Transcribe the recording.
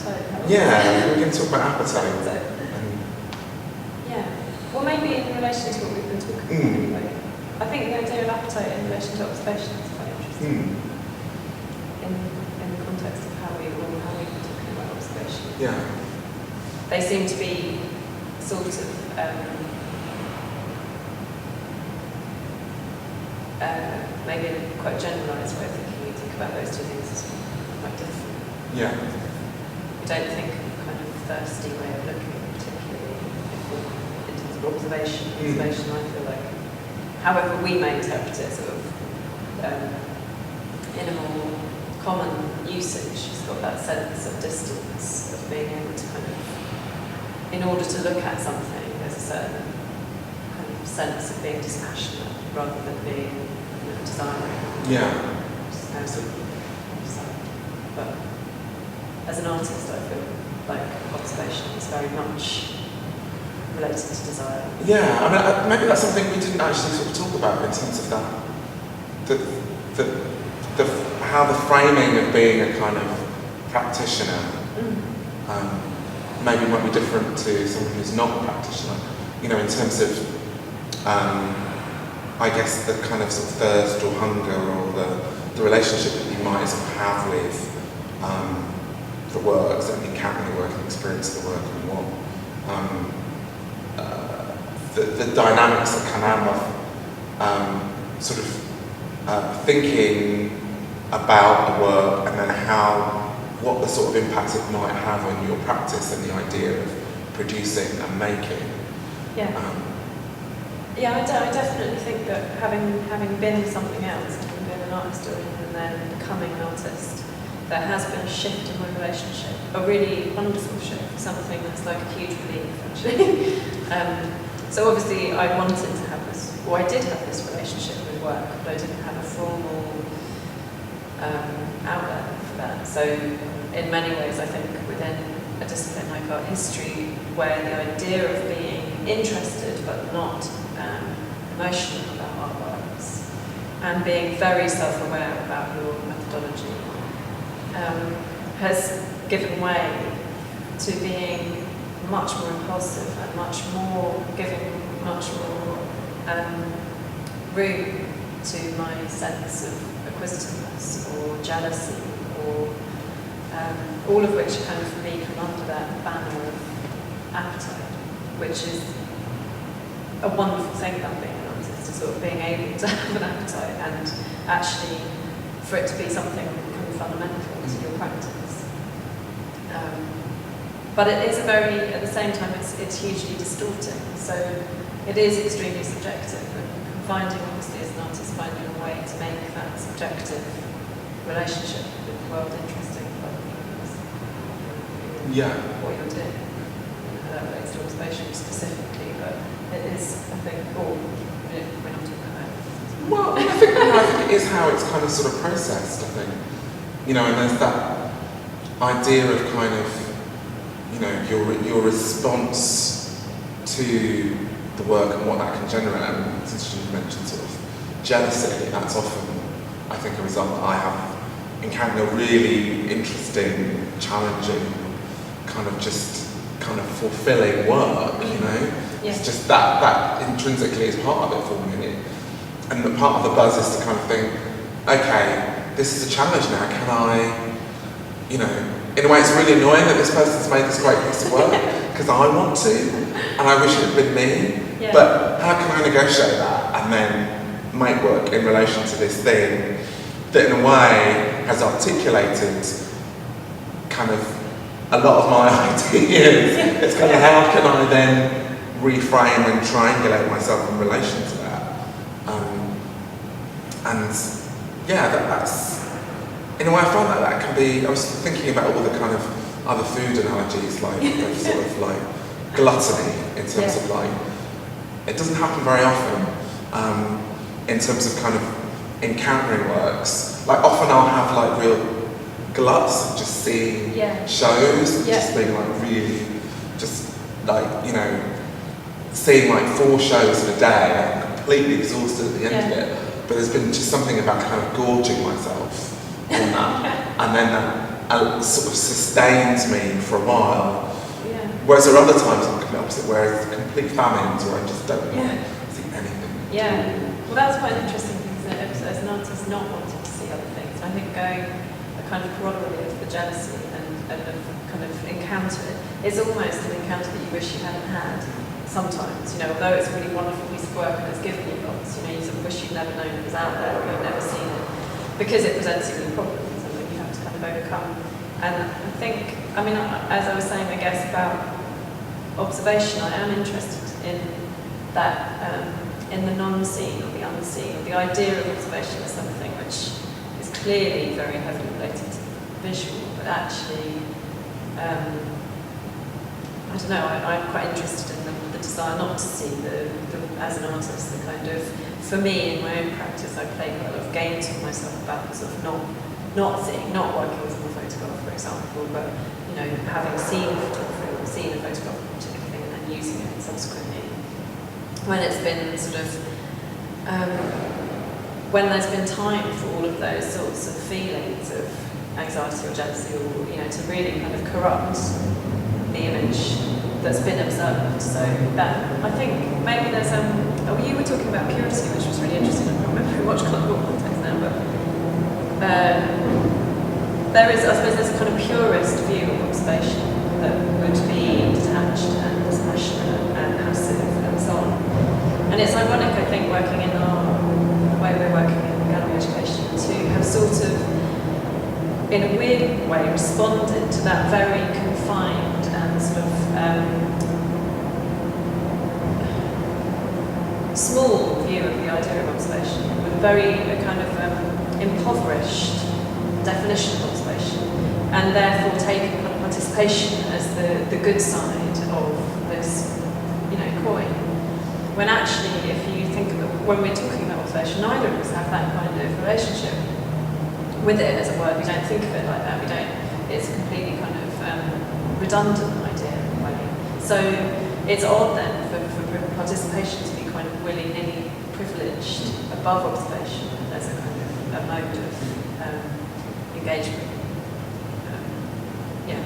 appetite. Yeah, we're going to talk about appetite. Yeah. Well, maybe in relation to what we've been talking about anyway. I think the idea of appetite in relation to observation is quite interesting. In the context of how we've been talking about observation. Yeah. They seem to be sort of maybe in a quite generalised way of thinking. You think about those two things as quite different. Yeah. We don't think of a kind of thirsty way of looking, particularly in terms of observation. Observation, I feel like, however we may interpret it, sort of in a more common usage, it's got that sense of distance, of being able to kind of, in order to look at something, there's a certain kind of sense of being dispassionate rather than being desiring. Yeah. But as an artist, I feel like observation is very much related to desire. Yeah, I mean, maybe that's something we didn't actually sort of talk about in terms of that. How the framing of being a kind of practitioner maybe might be different to someone who's not a practitioner. You know, in terms of, I guess, the kind of sort of thirst or hunger or the relationship that you might sort of have with the work, certainly encountering the work and experience of the work and what the dynamics that come out of sort of thinking about the work and then what the sort of impact it might have on your practice and the idea of producing and making. Yeah. I definitely think that having been something else, having been an art historian and then becoming an artist, there has been a shift in my relationship, a really wonderful shift, something that's like a huge relief actually. So obviously I wanted to have this, or I did have this relationship with work, but I didn't have a formal outlet for that. So in many ways I think within a discipline like art history, where the idea of being interested but not emotional about artworks, and being very self-aware about your methodology, has given way to being much more impulsive and giving much more room to my sense of acquisitiveness or jealousy, or all of which kind of for me come under that banner of appetite, which is a wonderful thing about being an artist, is sort of being able to have an appetite and actually for it to be something kind of fundamental to your practice. But it is at the same time, it's hugely distorting. So it is extremely subjective, and finding, obviously, as an artist, finding a way to make that subjective relationship with the world interesting, what you're doing. That relates to observation specifically, but it is, I think, we're not talking about it. Well, I think it is how it's kind of sort of processed, I think. You know, and there's that idea of kind of, you know, your response to the work and what that can generate. And since you mentioned sort of jealousy, that's often, I think, a result that I have encountered a really interesting, challenging, kind of fulfilling work, you know? Yeah. It's just that intrinsically is part of it for me. And the part of the buzz is to kind of think, okay, this is a challenge now, can I, you know, in a way it's really annoying that this person's made this great piece of work, because I want to, and I wish it had been me, but how can I negotiate that and then make work in relation to this thing that in a way has articulated kind of a lot of my ideas. It's kind of how can I then reframe and triangulate myself in relation to that. That's, in a way I find that can be, I was thinking about all the kind of other food analogies, like of sort of like gluttony in terms of like, it doesn't happen very often in terms of kind of encountering works. Like often I'll have like real gluts of just seeing shows and just being like really, just like, you know, seeing like 4 shows in a day, I'm completely exhausted at the end of it. But there's been just something about kind of gorging myself on that, and then that sort of sustains me for a while. Yeah. Whereas there are other times I'm complete opposite, where it's complete famines, where I just don't want to see anything. Yeah. Well, that's quite an interesting thing, isn't it? As an artist, not wanting to see other things. And I think going a kind of corollary of the jealousy and of kind of encounter it's almost an encounter that you wish you hadn't had. Sometimes, you know, although it's a really wonderful piece of work and it's given you lots, you know, you sort of wish you'd never known it was out there or you'd never seen it because it presents you with problems and that you have to kind of overcome. And I think, I mean, as I was saying, I guess, about observation, I am interested in that, in the non-seen or the unseen, or the idea of observation as something which is clearly very heavily related to visual, but actually, I don't know, I'm quite interested in the desire not to see as an artist, the kind of, for me in my own practice, I play quite a lot of games with myself about sort of not seeing, not working with a photograph, for example, but, you know, having seen photography or seen a photograph of a particular thing and then using it subsequently. When it's been sort of, when there's been time for all of those sorts of feelings of anxiety or jealousy or, you know, to really kind of corrupt the image that's been observed. So that, I think maybe there's you were talking about purity, which was really interesting. I can't remember in what context now, but there is, I suppose there's a kind of purist view of observation that would be detached and dispassionate and passive and so on. And it's ironic, I think, working in the way we're working in gallery education, to have sort of, in a weird way, responded to that very confined and sort of small view of the idea of observation, with a very kind of impoverished definition of observation, and therefore taking kind of participation as the good side of this, you know, coin. When actually, if you think about, when we're talking about observation, neither of us have that kind of relationship with it as a word. We don't think of it like that. We don't. It's a completely kind of redundant idea in a way. So it's odd then for participation to be kind of willy-nilly privileged above observation as a kind of a mode of engagement. Yeah.